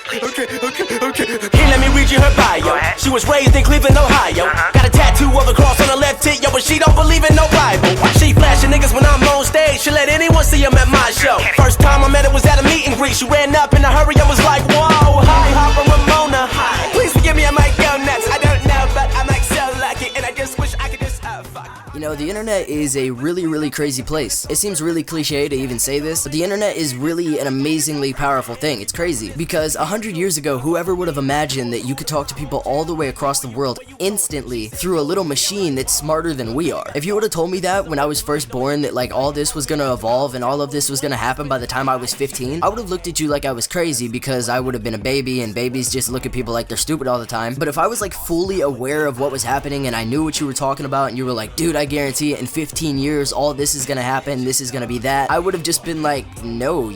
Here, let me read you her bio. She was raised in Cleveland, Ohio. Got a tattoo of a cross on her left tit, yo, but she don't believe in no Bible. She flashing niggas when I'm on stage. She let anyone see him at my show. First time I met her was at a meet and greet. She ran up in a hurry and was like, whoa, hi, I'm Ramona. Please forgive me, I might go nuts. I don't know, but I'm like so lucky, and I just wish I could just fuck. You know, the internet is a really crazy place. It seems really cliche to even say this, but the internet is really an amazingly powerful thing. It's crazy because 100 years ago, whoever would have imagined that you could talk to people all the way across the world instantly through a little machine that's smarter than we are? If you would have told me that when I was first born, that like all this was gonna evolve and all of this was gonna happen by the time I was 15, I would have looked at you like I was crazy because I would have been a baby and babies just look at people like they're stupid all the time. But if I was like fully aware of what was happening and I knew what you were talking about and you were like, dude, I guarantee it, in 15 years all this is gonna happen, this is gonna be that, I would have just been like, no,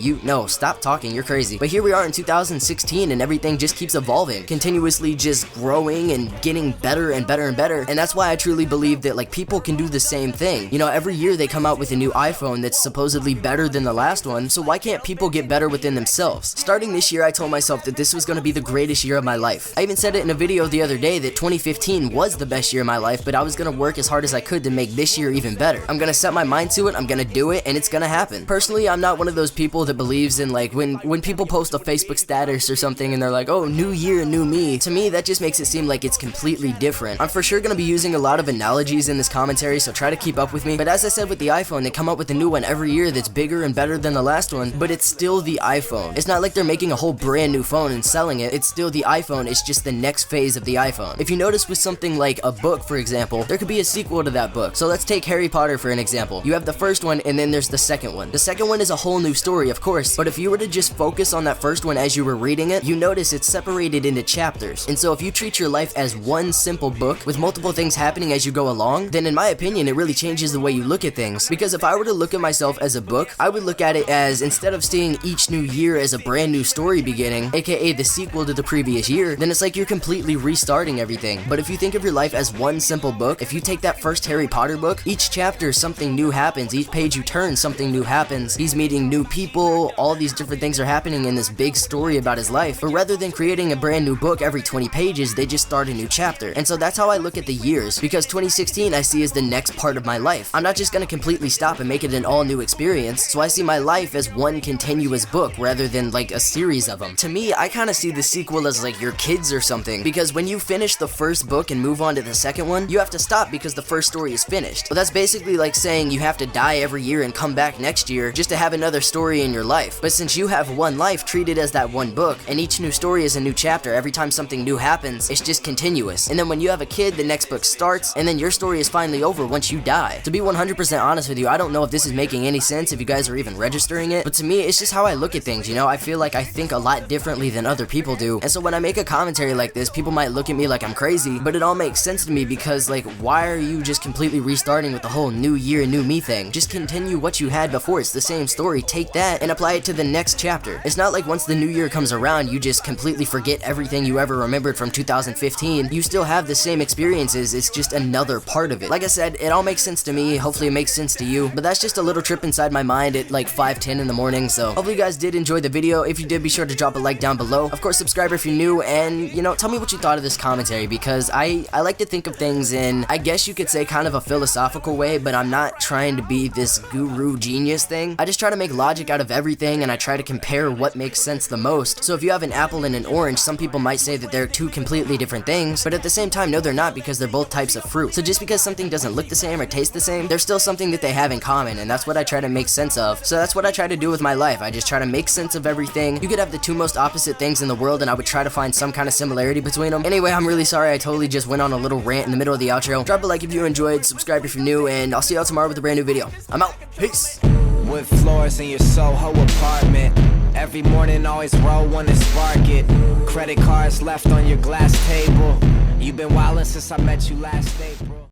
stop talking, you're crazy. But here we are in 2016 and everything just keeps evolving, continuously just growing and getting better and better and better. And that's why I truly believe that like people can do the same thing. You know, every year they come out with a new iPhone that's supposedly better than the last one, so why can't people get better within themselves? Starting this year, I told myself that this was gonna be the greatest year of my life. I even said it in a video the other day that 2015 was the best year of my life, but I was gonna work as hard as I could to make this year even better. I'm gonna set my mind to it, I'm gonna do it, and it's gonna happen. Personally, I'm not one of those people that believes in like when people post a Facebook status or something and they're like, oh, new year, new me. To me, that just makes it seem like it's completely different. I'm for sure gonna be using a lot of analogies in this commentary, so try to keep up with me. But as I said with the iPhone, they come up with a new one every year that's bigger and better than the last one, but it's still the iPhone. It's not like they're making a whole brand new phone and selling it. It's still the iPhone, it's just the next phase of the iPhone. If you notice with something like a book, for example, there could be a sequel to that book. So let's take Harry Potter for an example. You have the first one and then there's the second one. The second one is a whole new story, of course, but if you were to just focus on that first one as you were reading it, you notice it's separated into chapters. And so if you treat your life as one simple book with multiple things happening as you go along, then in my opinion, it really changes the way you look at things. Because if I were to look at myself as a book, I would look at it as, instead of seeing each new year as a brand new story beginning, aka the sequel to the previous year, then it's like you're completely restarting everything. But if you think of your life as one simple book, if you take that first Harry Potter book, each chapter something new happens, each page you turn something new happens, he's meeting new people, all these different things are happening in this big story about his life. But rather than creating a brand new book every 20 pages, they just start a new chapter. And so that's how I look at the years, because 2016 I see as the next part of my life. I'm not just gonna completely stop and make it an all new experience, so I see my life as one continuous book rather than like a series of them. To me, I kind of see the sequel as like your kids or something, because when you finish the first book and move on to the second one, you have to stop because the first story is finished. Well, that's basically like saying you have to die every year and come back next year just to have another story in your life. But since you have one life, treat it as that one book, and each new story is a new chapter. Every time something new happens, it's just continuous. And then when you have a kid, the next book starts, and then your story is finally over once you die. To be 100% honest with you, I don't know if this is making any sense, if you guys are even registering it, but to me, it's just how I look at things, you know? I feel like I think a lot differently than other people do, and so when I make a commentary like this, people might look at me like I'm crazy, but it all makes sense to me because, like, why are you just completely restarting with the whole new year, new me thing? Just continue what you had before. It's the same story. Take that and apply it to the next chapter. It's not like once the new year comes around, you just completely forget everything you ever remembered from 2015. You still have the same experiences, it's just another part of it. Like I said, it all makes sense to me. Hopefully it makes sense to you, but that's just a little trip inside my mind at like 5:10 in the morning, so hopefully you guys did enjoy the video. If you did, be sure to drop a like down below. Of course, subscribe if you're new, and, you know, tell me what you thought of this commentary, because I like to think of things in, I guess you could say, kind of a philosophical way, but I'm not trying to be this guru genius thing. I just try to make logic out of everything, and I try to compare what makes sense the most. So if you have an apple and an orange, some people might say that they're two completely different things, but at the same time, no, they're not, because they're both types of fruit. So just because something doesn't look the same or taste the same, there's still something that they have in common, and that's what I try to make sense of. So that's what I try to do with my life. I just try to make sense of everything. You could have the two most opposite things in the world, and I would try to find some kind of similarity between them. Anyway, I'm really sorry I totally just went on a little rant in the middle of the outro. Drop a like if you enjoyed, subscribe if you're new, and I'll see y'all tomorrow with a brand new video. I'm out. Peace. Wood floors in your Soho apartment. Every morning always roll one to spark it. Credit cards left on your glass table. You've been wildin' since I met you last April.